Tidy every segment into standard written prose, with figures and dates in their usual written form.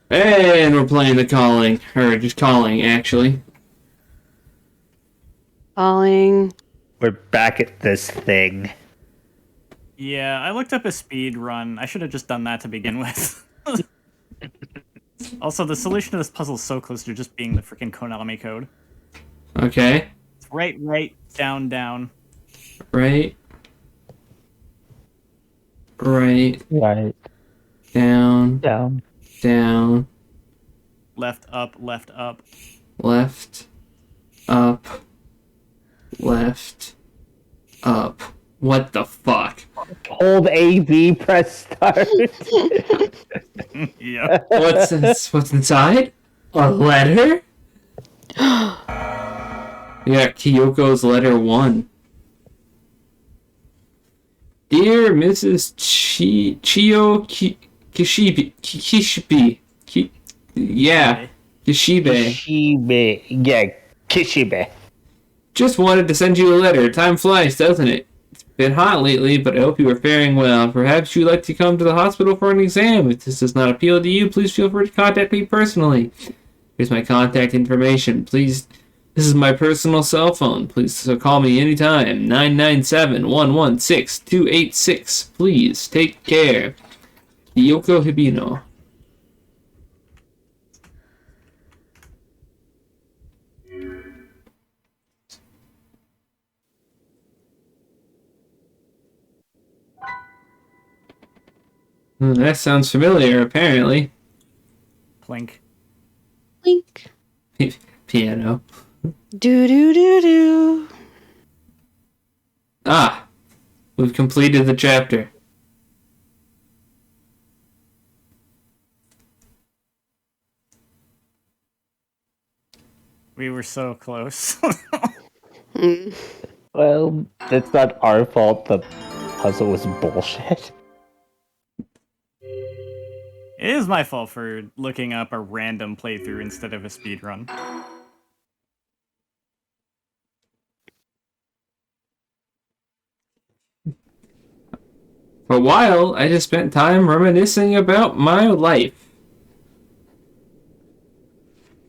And we're playing the calling. Or just calling, actually. Calling. We're back at this thing. Yeah, I looked up a speed run. I should have just done that to begin with. Also, the solution to this puzzle is so close to just being the freaking Konami code. Okay. It's right, down, down. Right. Right. Right. Down. Down. Down. Left, up, left, up. Left. Up. Left. Up. What the fuck? Hold AB, press start. Yeah. What's this? What's inside? A letter? Yeah, Kyoko's letter 1. Dear Mrs. Chiyo Kishibe. Yeah, Kishibe. Kishibe. Yeah, Kishibe. Just wanted to send you a letter. Time flies, doesn't it? It's been hot lately, but I hope you are faring well. Perhaps you'd like to come to the hospital for an exam. If this does not appeal to you, please feel free to contact me personally. Here's my contact information. Please, this is my personal cell phone. Please call me anytime. 997-116-286. Please, take care. Yoko Hibino. That sounds familiar, apparently. Plink. Link. Piano. Do. Ah, we've completed the chapter. We were so close. Well, it's not our fault the puzzle was bullshit. It is my fault for looking up a random playthrough instead of a speedrun. For a while, I just spent time reminiscing about my life.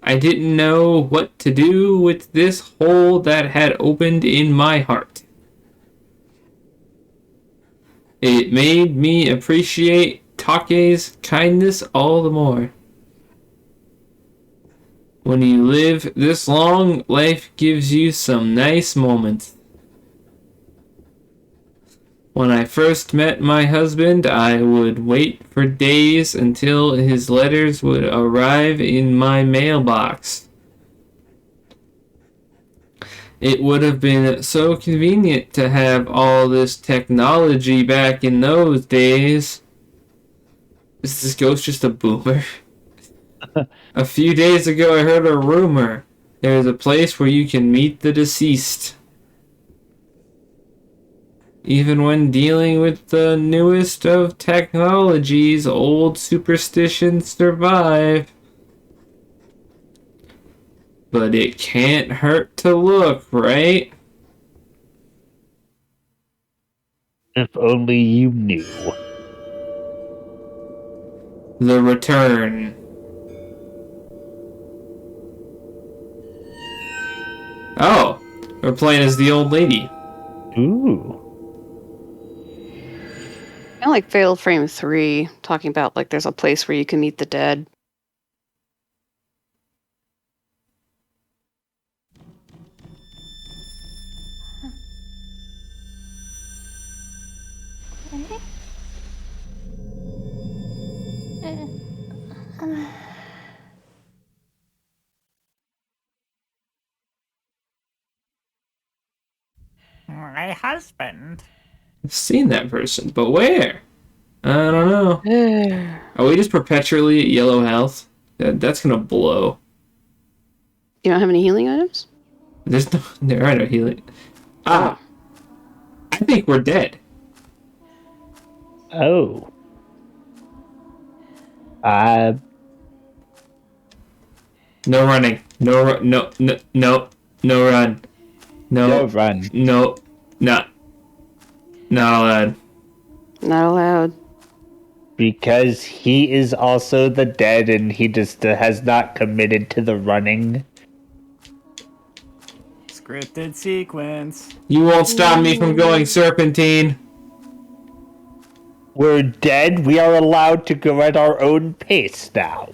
I didn't know what to do with this hole that had opened in my heart. It made me appreciate Take's kindness all the more. When you live this long, life gives you some nice moments. When I first met my husband, I would wait for days until his letters would arrive in my mailbox. It would have been so convenient to have all this technology back in those days. Is this ghost just a boomer? A few days ago, I heard a rumor. There's a place where you can meet the deceased. Even when dealing with the newest of technologies, old superstitions survive. But it can't hurt to look, right? If only you knew. The Return. Oh, we're playing as the old lady. Ooh. I like Fatal Frame 3, talking about like there's a place where you can meet the dead. My husband. I've seen that person, but where? I don't know. Are we just perpetually at yellow health? That's gonna blow. You don't have any healing items? There are no healing. Ah, I think we're dead. Oh. No running. No run. No run. No run. No. Not allowed. Not allowed. Because he is also the dead and he just has not committed to the running. Scripted sequence. You won't stop me from going serpentine. We're dead. We are allowed to go at our own pace now.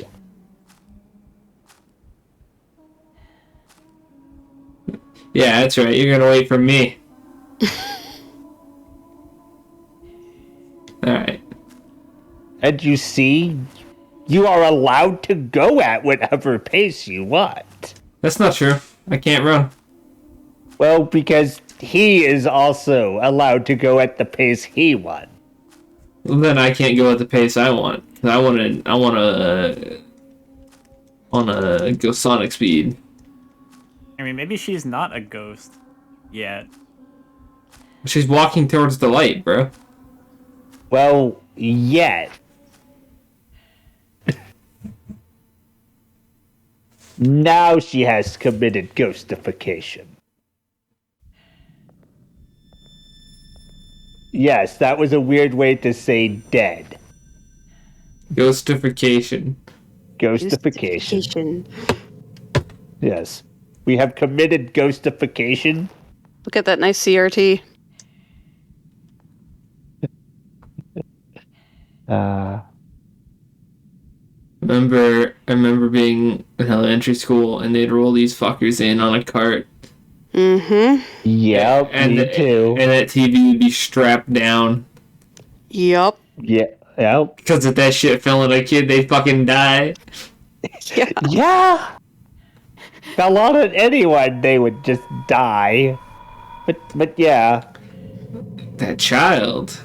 Yeah, that's right. You're gonna wait for me. Alright. And you see, you are allowed to go at whatever pace you want. That's not true. I can't run. Well, because he is also allowed to go at the pace he wants. Well, then I can't go at the pace I want. I want to go sonic speed. I mean, maybe she's not a ghost yet. She's walking towards the light, bro. Well, yet. Now she has committed ghostification. Yes, that was a weird way to say dead. Ghostification. Ghostification. Yes. We have committed ghostification. Look at that nice CRT. I remember being in elementary school and they'd roll these fuckers in on a cart. Mm-hmm. Yep, And me too. And that TV would be strapped down. Yup. Yeah, yep. Because if that shit fell on a kid, they'd fucking die. Yeah. Yeah. Fell on it anyone, they would just die. But yeah. That child.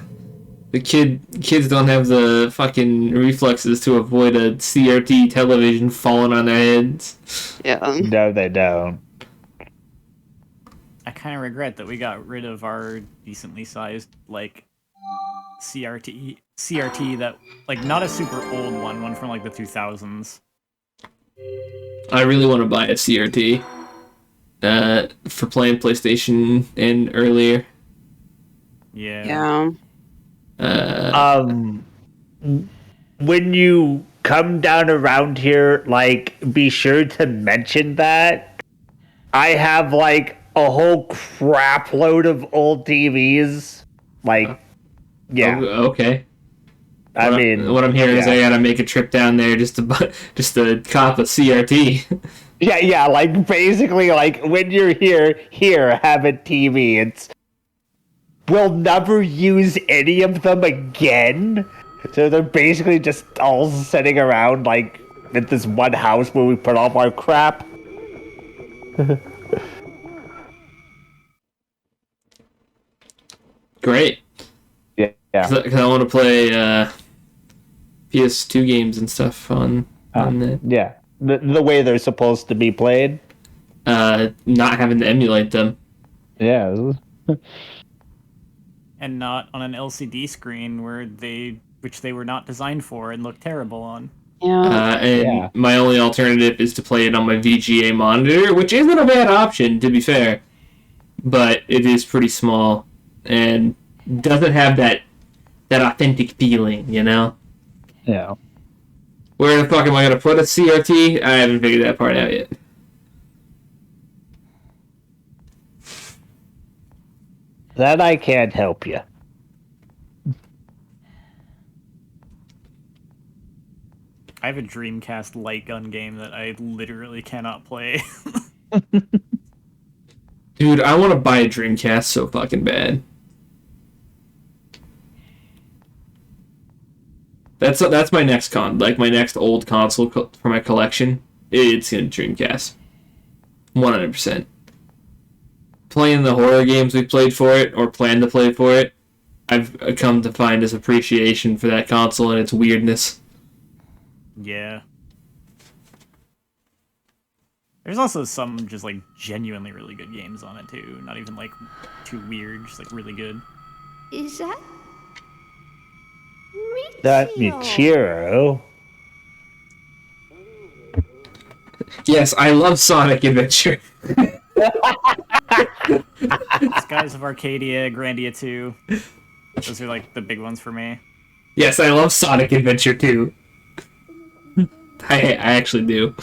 Kids don't have the fucking reflexes to avoid a CRT television falling on their heads. Yeah. No, they don't. I kind of regret that we got rid of our decently sized, like, CRT that, like, not a super old one from, like, the 2000s. I really want to buy a CRT for playing PlayStation and earlier. Yeah. Yeah. When you come down around here, like, be sure to mention that. I have, like, a whole crap load of old TVs. Like, yeah. Okay. I mean, what I'm hearing is yeah. I gotta make a trip down there just to cop a CRT. Yeah, like, basically, like, when you're here, have a TV. We'll never use any of them again. So they're basically just all sitting around, like, at this one house where we put all our crap. Great. Yeah. Because I want to play PS2 games and stuff on that. Yeah. The way they're supposed to be played. Not having to emulate them. Yeah. And not on an LCD screen which they were not designed for and look terrible on. Yeah. And my only alternative is to play it on my VGA monitor, which isn't a bad option, to be fair. But it is pretty small and doesn't have that authentic feeling, you know? Yeah. Where the fuck am I going to put a CRT? I haven't figured that part out yet. That I can't help you. I have a Dreamcast light gun game that I literally cannot play. Dude, I want to buy a Dreamcast so fucking bad. That's my next my next old console for my collection. It's in Dreamcast. 100%. Playing the horror games we played for it, or plan to play for it, I've come to find this appreciation for that console and its weirdness. Yeah. There's also some just, like, genuinely really good games on it, too. Not even, like, too weird, just, like, really good. Is that That Nyathera. Yes, I love Sonic Adventure. Skies of Arcadia, Grandia 2. Those are, like, the big ones for me. Yes, I love Sonic Adventure 2. I actually do.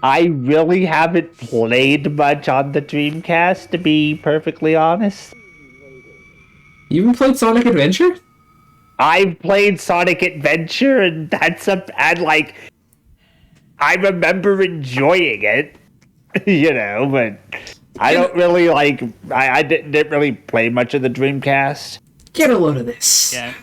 I really haven't played much on the Dreamcast, to be perfectly honest. You even played Sonic Adventure? I've played Sonic Adventure, and like, I remember enjoying it, but I don't really like. I didn't really play much of the Dreamcast. Get a load of this. Yeah.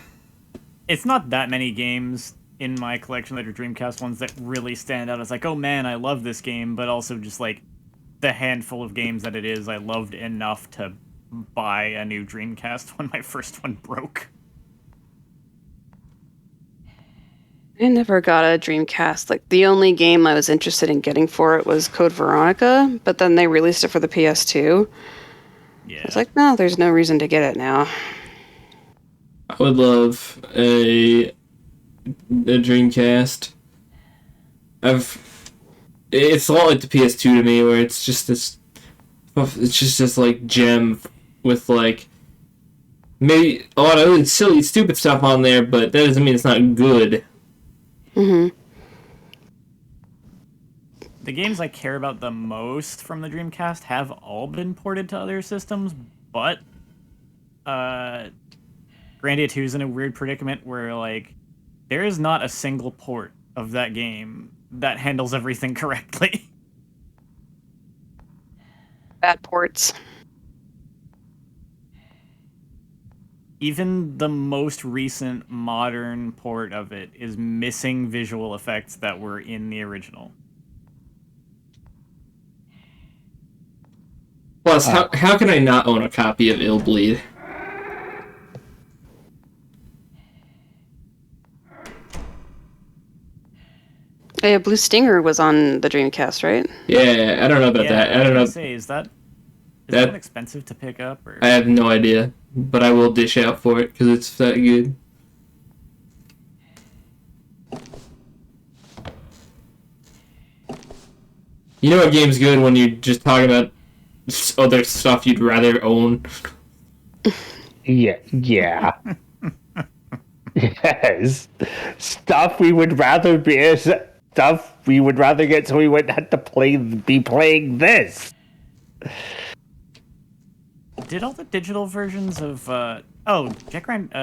It's not that many games in my collection that are Dreamcast ones that really stand out as like, oh man, I love this game, but also just like the handful of games that it is, I loved enough to buy a new Dreamcast when my first one broke. I never got a Dreamcast. Like, the only game I was interested in getting for it was Code Veronica, but then they released it for the PS2. Yeah. It's like, no, there's no reason to get it now. I would love a Dreamcast. It's a lot like the PS2 to me, where it's just this like gem with like maybe a lot of really silly, stupid stuff on there, but that doesn't mean it's not good. Mm-hmm. The games I care about the most from the Dreamcast have all been ported to other systems, but Grandia 2 is in a weird predicament where, like, there is not a single port of that game that handles everything correctly. Bad ports. Even the most recent modern port of it is missing visual effects that were in the original. Plus, how can I not own a copy of Ill Bleed? Yeah, Blue Stinger was on the Dreamcast, right? Yeah, I don't know about that. I don't know. Say, is that expensive to pick up? Or? I have no idea, but I will dish out for it because it's that good. You know what game's good when you just talk about other stuff you'd rather own? Yeah. Yes. Stuff we would rather get so we wouldn't have to be playing this. Did all the digital versions of Jet Grind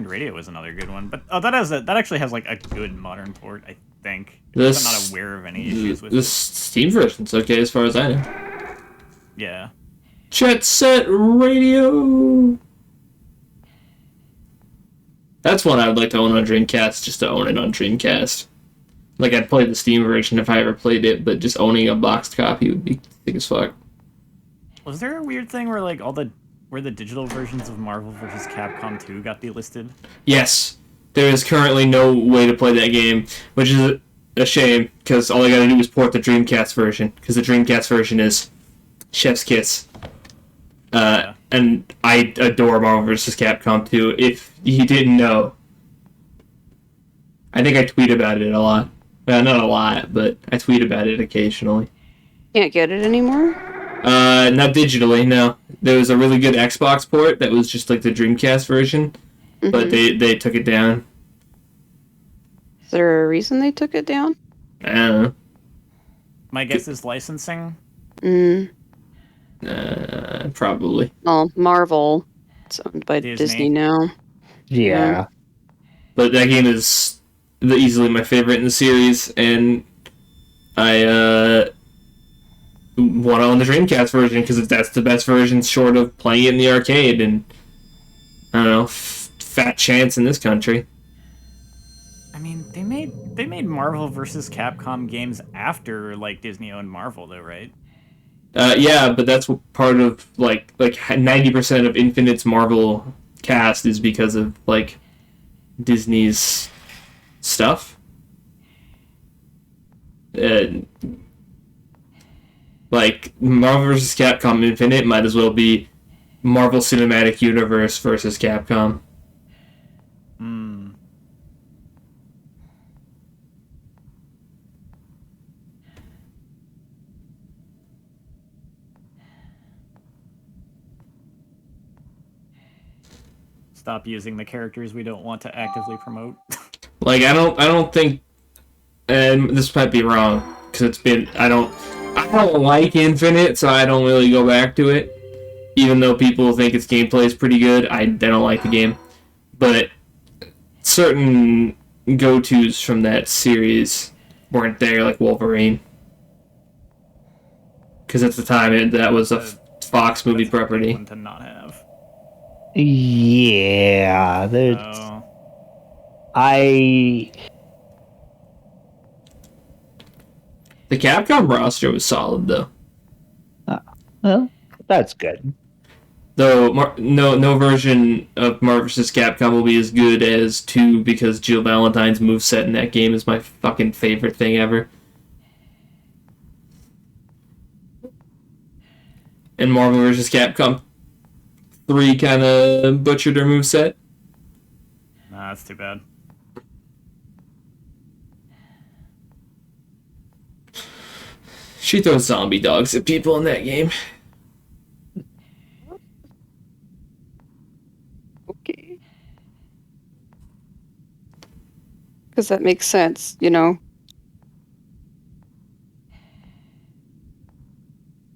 Radio was another good one, but that actually has like a good modern port, I think. I'm not aware of any issues with this Steam version's okay as far as I know. Yeah. Jet Set Radio. That's one I would like to own on Dreamcast, just to own it on Dreamcast. Like, I'd play the Steam version if I ever played it, but just owning a boxed copy would be thick as fuck. Was there a weird thing where like where the digital versions of Marvel vs. Capcom 2 got delisted? Yes. There is currently no way to play that game, which is a shame, because all I gotta do is port the Dreamcast version, because the Dreamcast version is chef's kiss. Yeah. And I adore Marvel vs. Capcom 2, if you didn't know. I think I tweet about it a lot. Well, not a lot, but I tweet about it occasionally. Can't get it anymore? Not digitally, no. There was a really good Xbox port that was just like the Dreamcast version, but they took it down. Is there a reason they took it down? I don't know. My guess is licensing. Probably. Well, Marvel. It's owned by Disney now. Yeah. But that game is easily my favorite in the series, and I want to own the Dreamcast version because that's the best version short of playing it in the arcade, and I don't know, fat chance in this country. I mean, they made Marvel vs. Capcom games after like Disney owned Marvel, though, right? Yeah, but that's part of like 90% of Infinite's Marvel cast is because of like Disney's stuff. Like Marvel vs. Capcom Infinite might as well be Marvel Cinematic Universe versus Capcom. stop using the characters we don't want to actively promote. Like, I don't think, and this might be wrong, because I don't like Infinite, so I don't really go back to it. Even though people think its gameplay is pretty good, I don't like the game. But certain go-tos from that series weren't there, like Wolverine. Because at the time, that was a Fox movie That's a big property. one to not have. Yeah, there's. So, I. The Capcom roster was solid, though. Well, that's good. Though no version of Marvel vs. Capcom will be as good as 2 because Jill Valentine's moveset in that game is my fucking favorite thing ever. And Marvel vs. Capcom 3 kind of butchered her moveset. nah, that's too bad. She throws zombie dogs at people in that game. Okay. Because that makes sense, you know?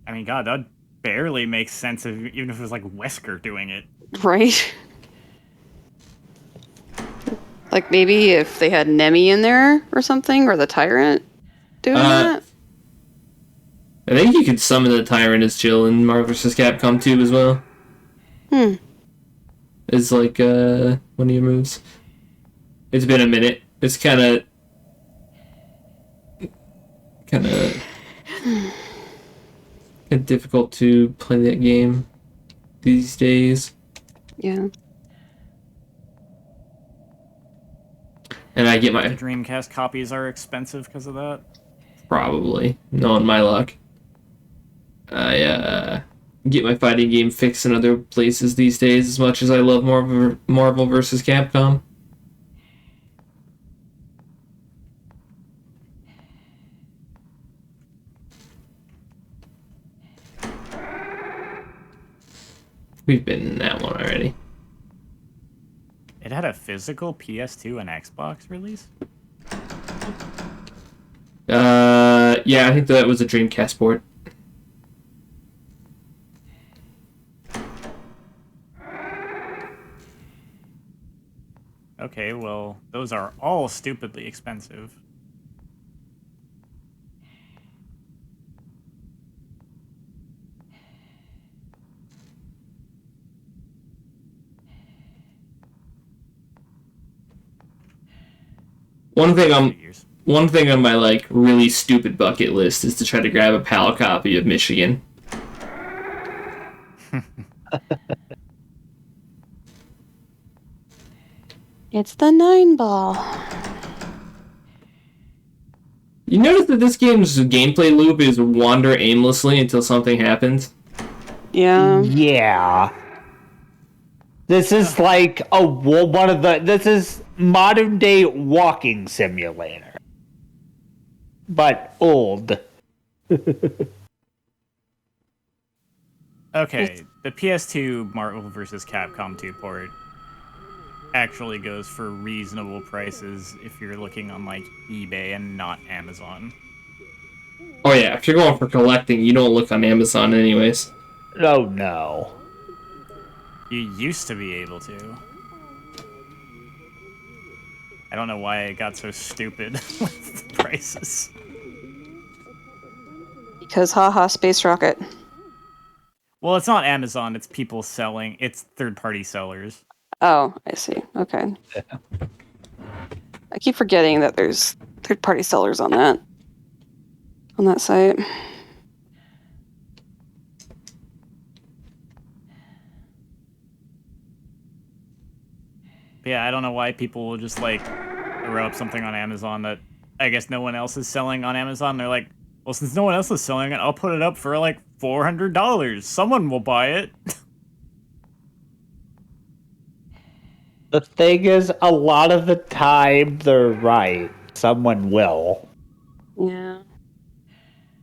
I mean, God, that barely makes sense even if it was like Wesker doing it. Right? Like maybe if they had Nemi in there or something, or the Tyrant doing that? I think you could summon the Tyrant as Jill in Marvel vs. Capcom 2 as well. It's like one of your moves. It's been a minute. It's kind of difficult to play that game these days. Yeah. And I get The my Dreamcast copies are expensive because of that. probably knowing my luck. I get my fighting game fixed in other places these days as much as I love Marvel vs. Capcom. We've been in that one already. It had a physical PS2 and Xbox release? Yeah, I think that was a Dreamcast port. Okay, well, those are all stupidly expensive. Figures. One thing on my like really stupid bucket list is to try to grab a PAL copy of Michigan. It's the 9-ball. You notice that this game's gameplay loop is wander aimlessly until something happens? Yeah. Yeah. This is like this is modern day walking simulator. But old. Okay, the PS2 Marvel vs. Capcom 2 port actually goes for reasonable prices if you're looking on like eBay and not Amazon. Oh yeah, if you're going for collecting, you don't look on Amazon anyways. Oh no. You used to be able to. I don't know why it got so stupid with the prices. Because haha, Space Rocket. Well, it's not Amazon, it's people selling. It's third-party sellers. Oh, I see. Okay. I keep forgetting that there's third-party sellers on that site. Yeah, I don't know why people will just like throw up something on Amazon that I guess no one else is selling on Amazon. They're like, well, since no one else is selling it, I'll put it up for like $400. Someone will buy it. The thing is, a lot of the time they're right. Someone will. Yeah.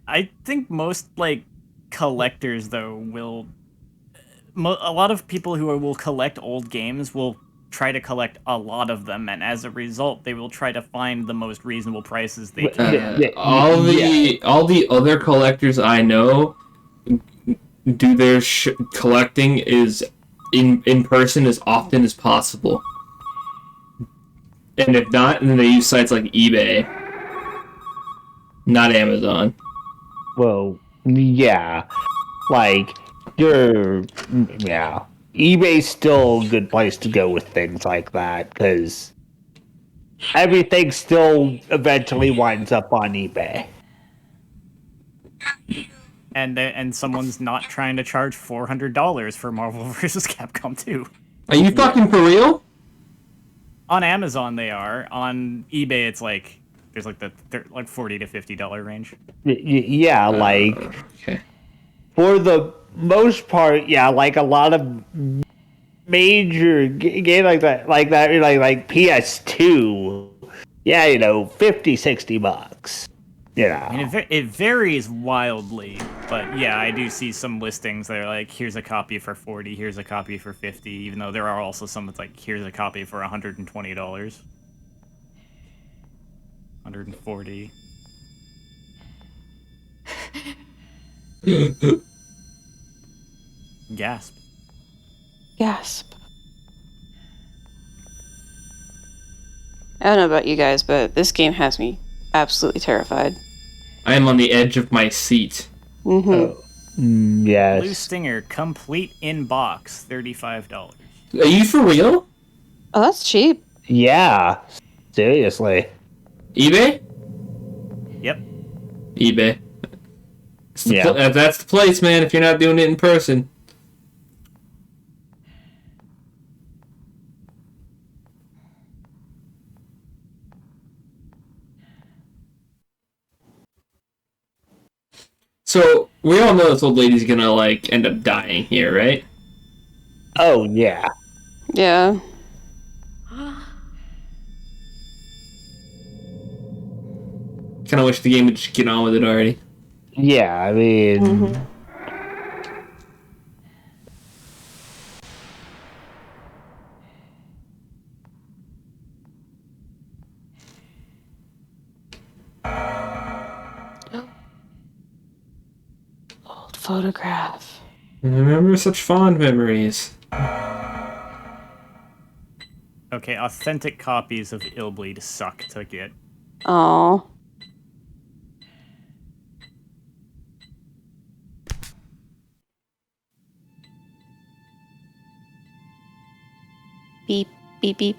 I think most like collectors though will a lot of people who will collect old games will try to collect a lot of them, and as a result, they will try to find the most reasonable prices they can. All the other collectors I know do their collecting is in person as often as possible, and if not, then they use sites like eBay, not Amazon. Well, yeah. Like, yeah. eBay's still a good place to go with things like that, because everything still eventually winds up on eBay. And someone's not trying to charge $400 for Marvel vs. Capcom 2. Are you fucking for real? On Amazon, they are. On eBay, it's like there's like like $40 to $50 range. Yeah, like Okay. for the most part, yeah, like a lot of major game like PS2, yeah, $50-$60. I mean, it varies wildly, but yeah, I do see some listings that are like, here's a copy for $40, here's a copy for $50, even though there are also some that's like, here's a copy for $120. $140. Gasp. Gasp. I don't know about you guys, but this game has me absolutely terrified. I am on the edge of my seat. Mm-hmm. Yes. Blue Stinger, complete in box, $35. Are you for real? Oh, that's cheap. Yeah. Seriously. eBay? Yep. eBay. Yeah. That's the place, man, if you're not doing it in person. So, we all know this old lady's gonna, like, end up dying here, right? Oh, yeah. Yeah. Kinda wish the game would just get on with it already. Yeah, I mean... Mm-hmm. Old photograph. I remember such fond memories. Okay, authentic copies of Illbleed suck to get. Oh. Beep, beep, beep.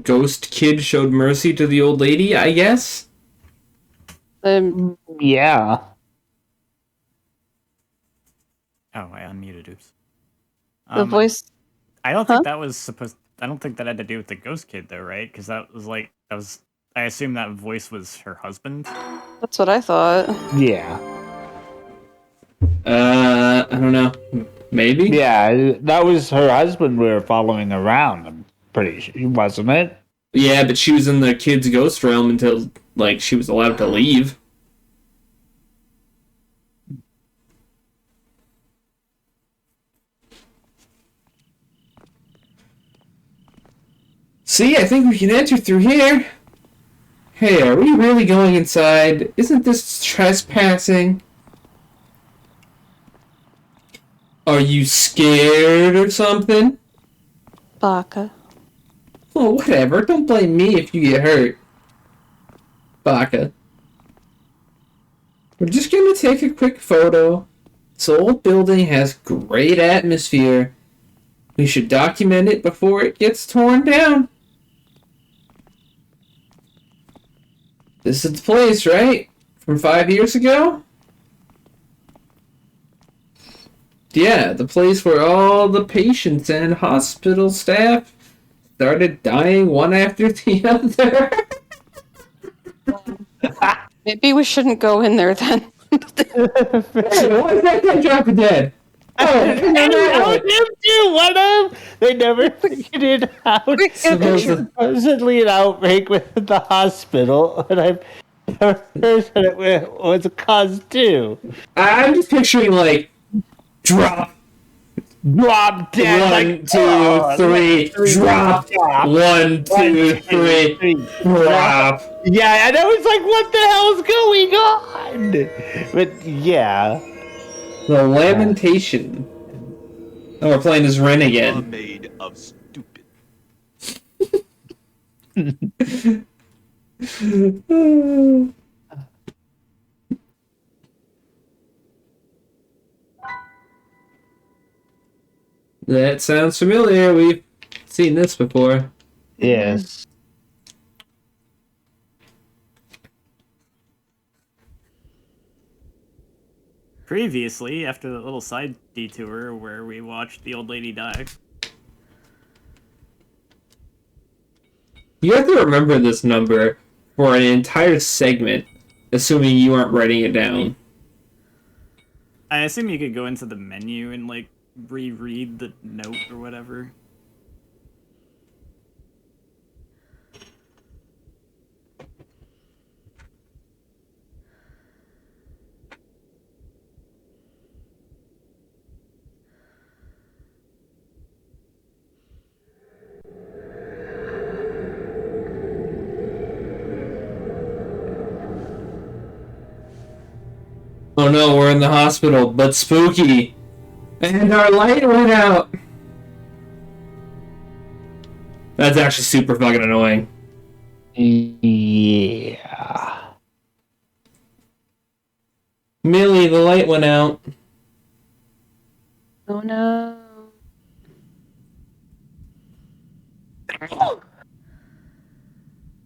Ghost Kid showed mercy to the old lady, I guess? Yeah. Oh, I unmuted. Oops. The voice. I don't think that was supposed. I don't think that had to do with the ghost kid, though, right? Because that was. I assume that voice was her husband. That's what I thought. Yeah. I don't know. Maybe? Yeah, that was her husband we were following around, I'm pretty sure, wasn't it? Yeah, but she was in the kid's ghost realm until, like, she was allowed to leave. See, I think we can enter through here. Hey, are we really going inside? Isn't this trespassing? Are you scared or something? Baka. Oh, whatever. Don't blame me if you get hurt. Baka. We're just gonna take a quick photo. This old building has great atmosphere. We should document it before it gets torn down. This is the place, right? From 5 years ago? Yeah, the place where all the patients and hospital staff started dying one after the other. Maybe we shouldn't go in there then. Hey, why did that guy drop dead? Oh, Him too. What up? They never figured it out. Supposedly an outbreak within the hospital, and I've never heard that it was a cause too. I'm just picturing like drop Drop dead. 1, 2, 3, drop. 1, 2, 3, drop. Yeah, and I was like, what the hell's going on? But yeah. The lamentation. Oh, we're playing as Ren again. Made of stupid. That sounds familiar. We've seen this before. Yes. Previously, after the little side detour where we watched the old lady die. You have to remember this number for an entire segment, assuming you aren't writing it down. I assume you could go into the menu and, like, reread the note or whatever. Oh no, we're in the hospital, but spooky. And our light went out. That's actually super fucking annoying. Yeah. Millie, the light went out. Oh no.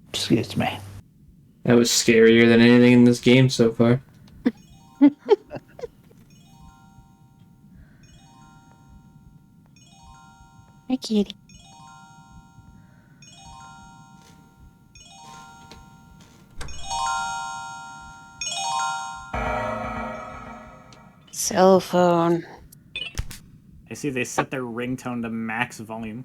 Excuse me. That was scarier than anything in this game so far. Hi, kitty. Cell phone. I see they set their ringtone to max volume.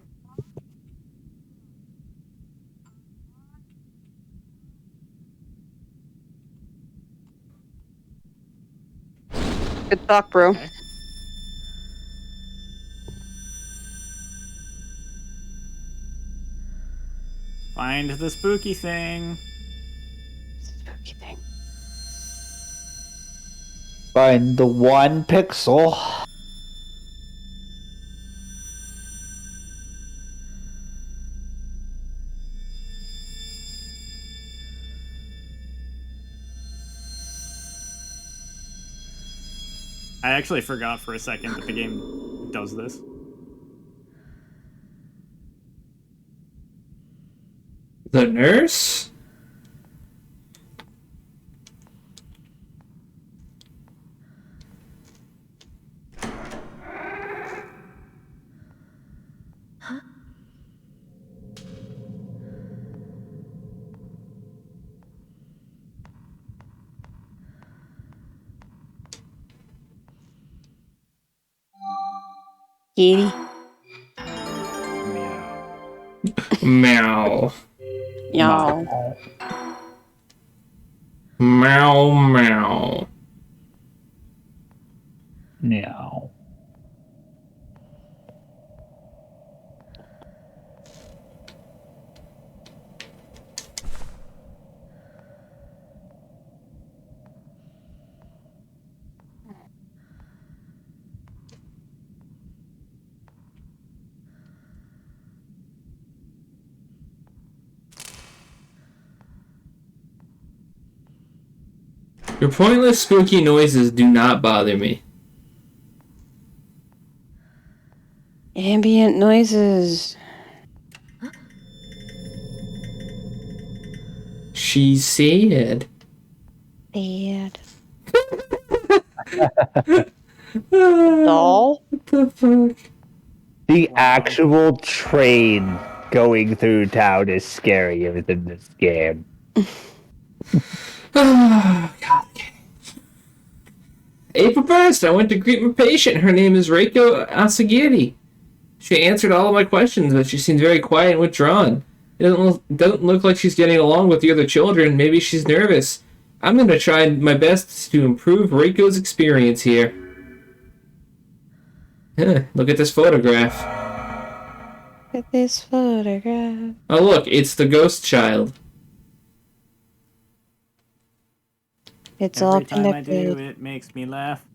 Good talk, bro. Okay. Find the spooky thing. Spooky thing. Find the 1 pixel. I actually forgot for a second that the game does this. The nurse? Kitty. Meow. Y'all. Meow, meow. Meow. Your pointless spooky noises do not bother me. Ambient noises. She's sad. Sad. What Doll? the fuck? The actual train going through town is scarier than this game. Oh, God. April 1st, I went to greet my patient. Her name is Reiko Asagiri. She answered all of my questions, but she seemed very quiet and withdrawn. It doesn't look like she's getting along with the other children. Maybe she's nervous. I'm going to try my best to improve Reiko's experience here. Look at this photograph. Look at this photograph. Oh, look, it's the ghost child. It's all Every time I connected. do, it makes me laugh.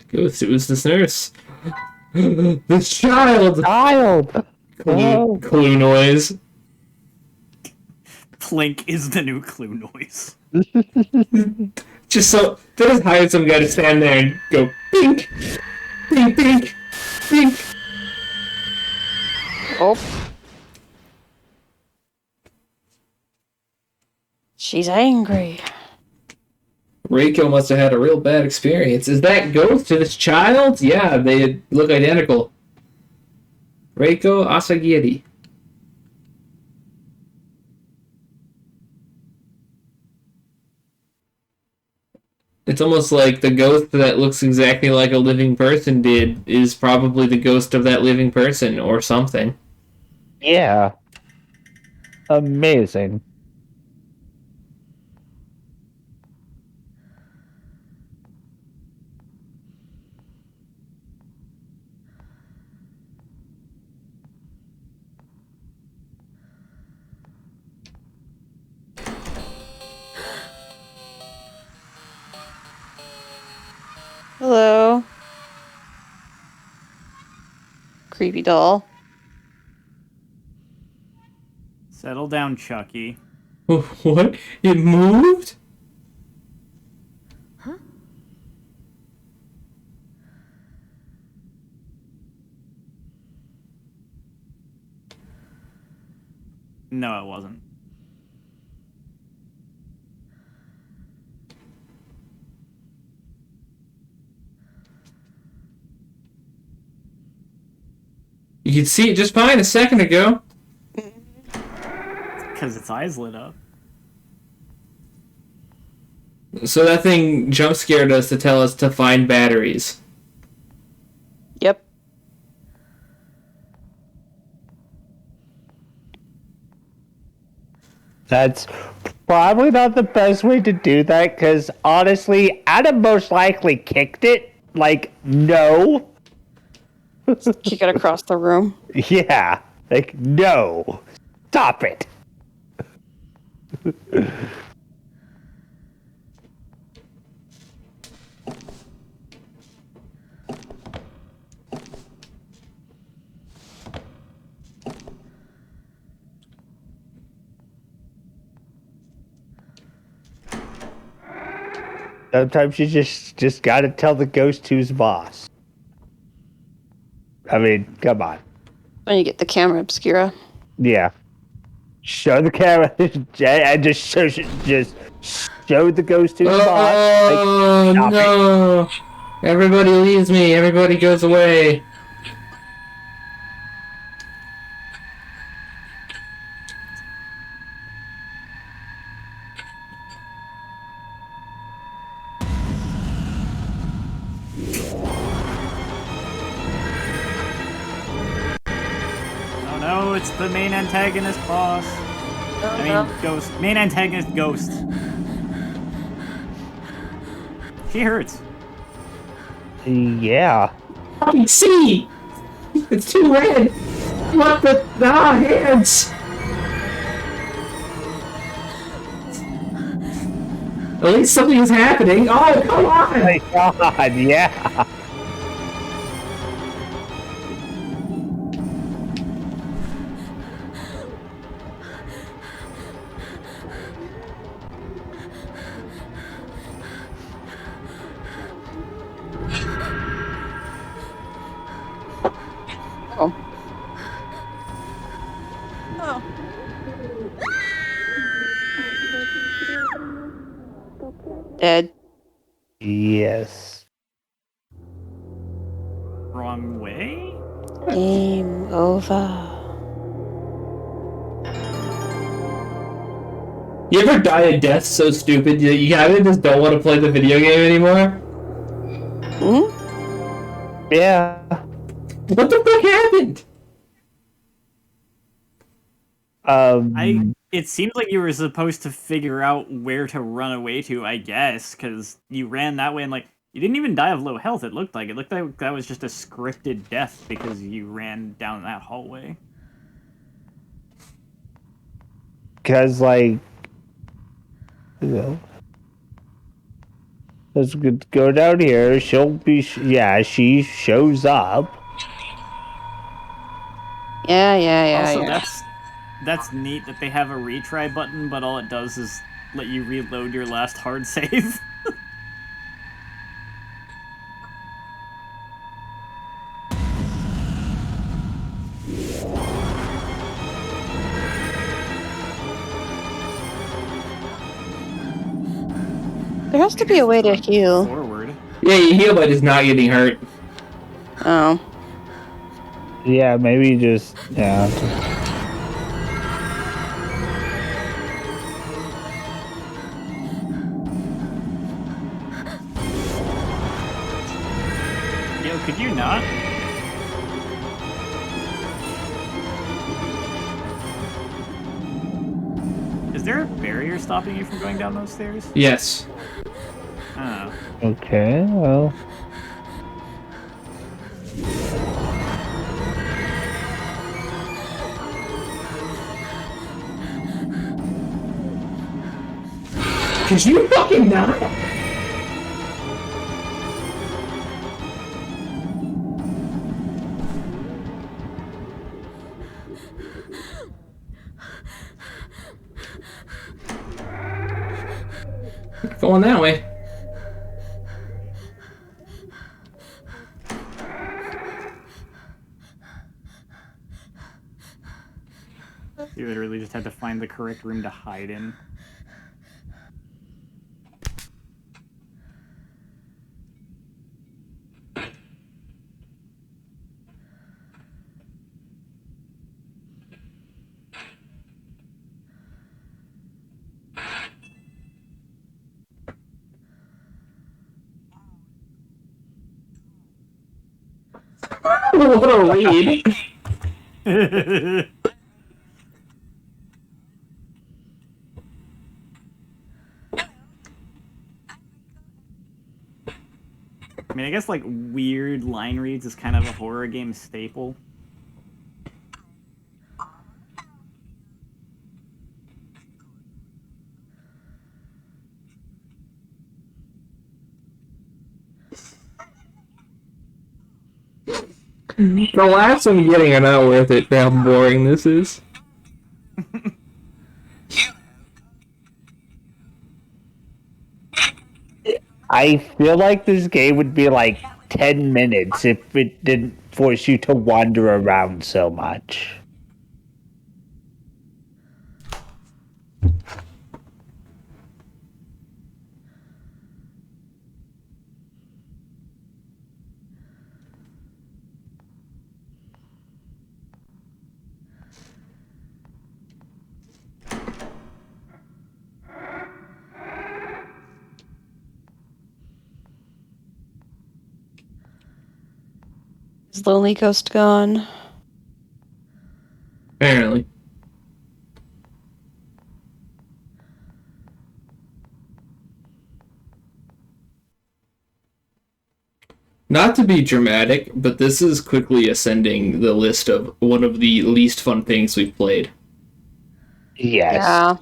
Ghost, it was this nurse. This child! Child! Oh. Clue noise. Clink is the new clue noise. Just so they just hired some guy to stand there and go bink, bink, bink, bink. Oh. She's angry. Reiko must have had a real bad experience. Is that ghost to this child? Yeah, they look identical. Reiko Asagiri. It's almost like the ghost that looks exactly like a living person did is probably the ghost of that living person or something. Yeah. Amazing. Hello. Creepy doll. Settle down, Chucky. What? It moved? No, it wasn't. You could see it just fine a second ago. Because its eyes lit up. So that thing jump scared us to tell us to find batteries. Yep. That's probably not the best way to do that, because honestly, I'd have most likely kicked it. Like, no. Kick it across the room. Yeah. Like, no. Stop it. Sometimes you just gotta tell the ghost who's boss. I mean, come on. When you get the camera obscura. Yeah. Show the camera and just show the ghost who's boss. Oh, stop no. Everybody leaves me. Everybody goes away. Oh no, it's the main antagonist boss. I mean, ghost. Main antagonist ghost. She hurts. Yeah. Fucking see! It's too red! What the... hands! At least something is happening. Oh, come on! My God, yeah. Oh. Dead. Yes. Wrong way? Game over. You ever die a death so stupid that you kind of just don't want to play the video game anymore? Hmm? Yeah. What the fuck happened? It seems like you were supposed to figure out where to run away to, I guess, because you ran that way and like you didn't even die of low health. It looked like that was just a scripted death because you ran down that hallway. Because, like, let's go down here. She'll be, she shows up. Yeah. Also, that's neat that they have a retry button, but all it does is let you reload your last hard save. There has to be a way to heal. Forward. Yeah, you heal by just not getting hurt. Oh. Yeah, maybe just, yeah. Yo, could you not? Is there a barrier stopping you from going down those stairs? Yes. Oh. Okay, well. Could you fucking not? Going that way. You literally just had to find the correct room to hide in. What a read. I mean, I guess like weird line reads is kind of a horror game staple. The laughs I'm getting are not worth it for how boring this is. I feel like this game would be like 10 minutes if it didn't force you to wander around so much. Is Lonely Ghost gone? Apparently. Not to be dramatic, but this is quickly ascending the list of one of the least fun things we've played. Yes. Yeah.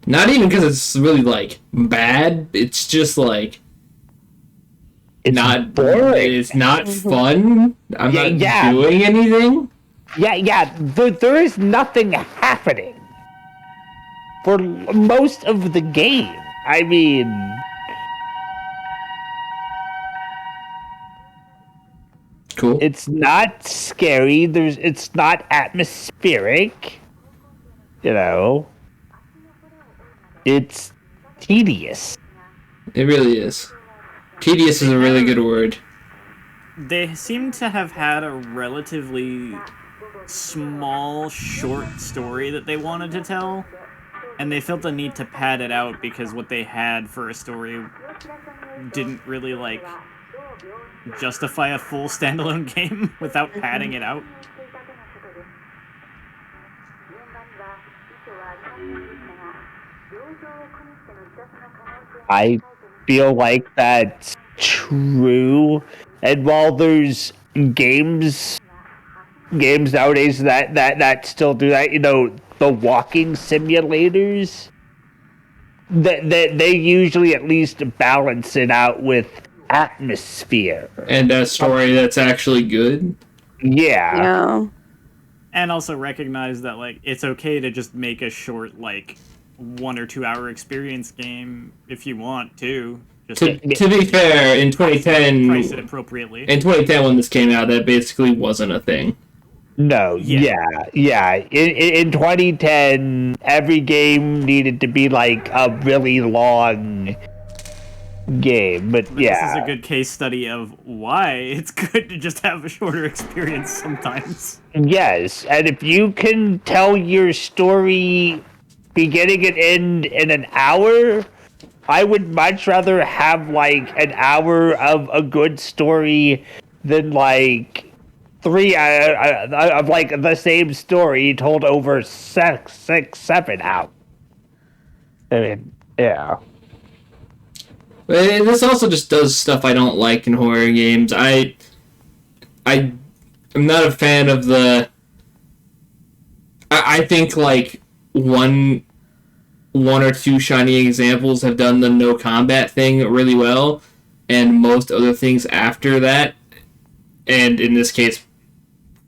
Not even because it's really, like, bad, it's just, like, It's not boring. It's not fun. I'm not Yeah. doing anything. Yeah. There is nothing happening for most of the game. I mean, Cool. it's not scary. It's not atmospheric. You know, it's tedious. It really is. Tedious is a really good word. They seem to have had a relatively small, short story that they wanted to tell, and they felt the need to pad it out because what they had for a story didn't really, like, justify a full standalone game without padding it out. I feel like that's true. And while there's games nowadays that still do that, the walking simulators, that they usually at least balance it out with atmosphere. And a story that's actually good. Yeah. Yeah. And also recognize that, like, it's okay to just make a short, like, 1 or 2 hour experience game if you want to. Just To be fair, in 2010, price it appropriately. in 2010 when this came out, that basically wasn't a thing. No, yeah. In 2010, every game needed to be like a really long game, but yeah. This is a good case study of why it's good to just have a shorter experience sometimes. Yes, and if you can tell your story beginning and end in an hour, I would much rather have like an hour of a good story than like 3 of like the same story told over 7 hours. I mean, yeah. But this also just does stuff I don't like in horror games. I am not a fan of the. I think like one or two shining examples have done the no combat thing really well, and most other things after that, and in this case,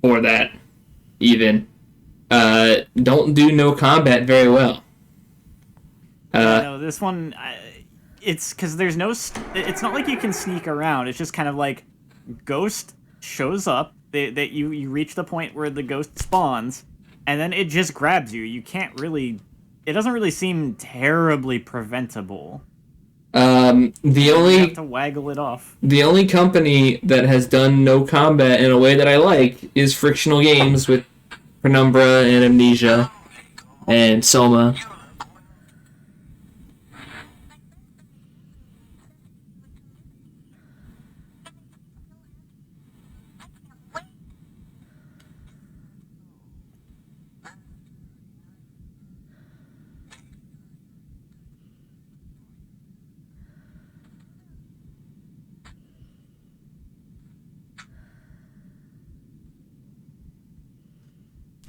for that, even, don't do no combat very well. No, this one, it's because there's no. It's not like you can sneak around. It's just kind of like ghost shows up. That you reach the point where the ghost spawns, and then it just grabs you. You can't really. It doesn't really seem terribly preventable. You have to waggle it off. The only company that has done no combat in a way that I like is Frictional Games with Penumbra and Amnesia and Soma.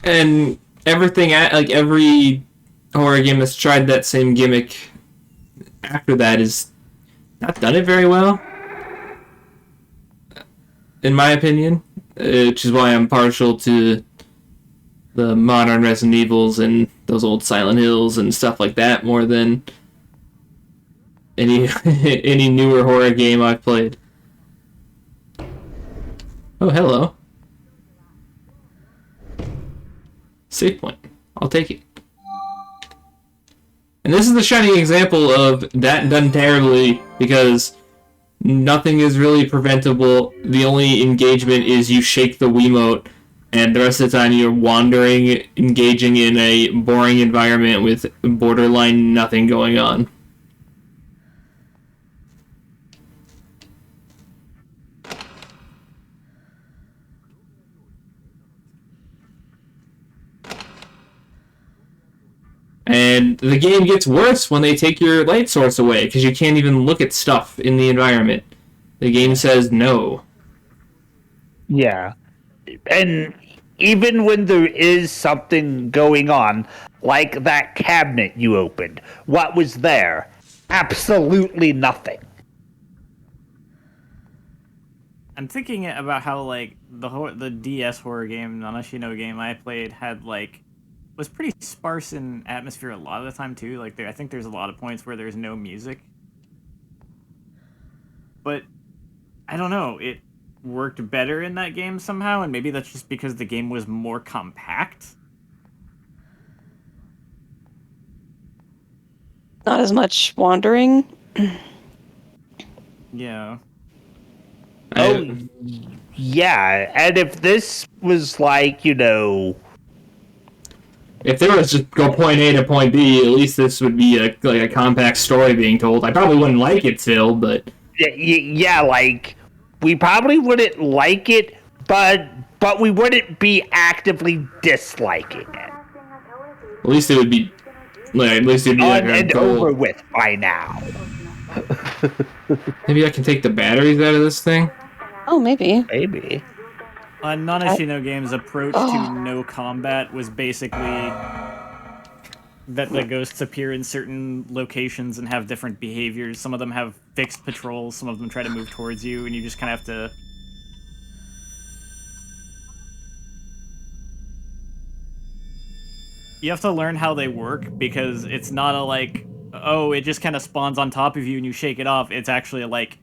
And every horror game that's tried that same gimmick after that is not done it very well, in my opinion, which is why I'm partial to the modern Resident Evils and those old Silent Hills and stuff like that more than any newer horror game I've played. Oh, hello. Save point. I'll take it. And this is the shining example of that done terribly, because nothing is really preventable. The only engagement is you shake the Wiimote, and the rest of the time you're wandering, engaging in a boring environment with borderline nothing going on. And the game gets worse when they take your light source away, because you can't even look at stuff in the environment. The game says no. Yeah. And even when there is something going on, like that cabinet you opened, what was there? Absolutely nothing. I'm thinking about how, like, the DS horror game, Nanashino game I played had, like, was pretty sparse in atmosphere a lot of the time too. Like, I think there's a lot of points where there's no music, but I don't know, it worked better in that game somehow, and maybe that's just because the game was more compact. Not as much wandering. Yeah. Oh, yeah. And if this was like, if there was just go point A to point B, at least this would be like a compact story being told. I probably wouldn't like it still, but yeah, like we probably wouldn't like it, but we wouldn't be actively disliking it. at least it would be like On a and goal. over with by now. Maybe I can take the batteries out of this thing. Oh, maybe. Maybe. Nanashino Games' approach to no combat was basically that the ghosts appear in certain locations and have different behaviors. Some of them have fixed patrols, some of them try to move towards you, and you just kind of have to... You have to learn how they work, because it's not a, like, oh, it just kind of spawns on top of you and you shake it off. It's actually like,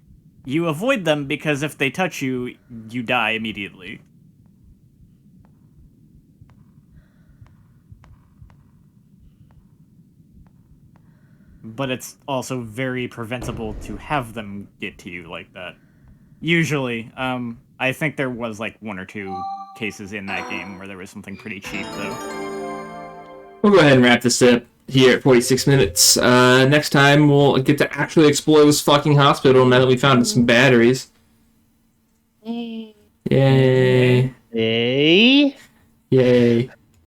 you avoid them because if they touch you, you die immediately. But it's also very preventable to have them get to you like that. Usually. I think there was like 1 or 2 cases in that game where there was something pretty cheap, though. We'll go ahead and wrap this up here at 46 minutes. Next time, we'll get to actually explore this fucking hospital now that we found some batteries. Yay. Hey? Yay.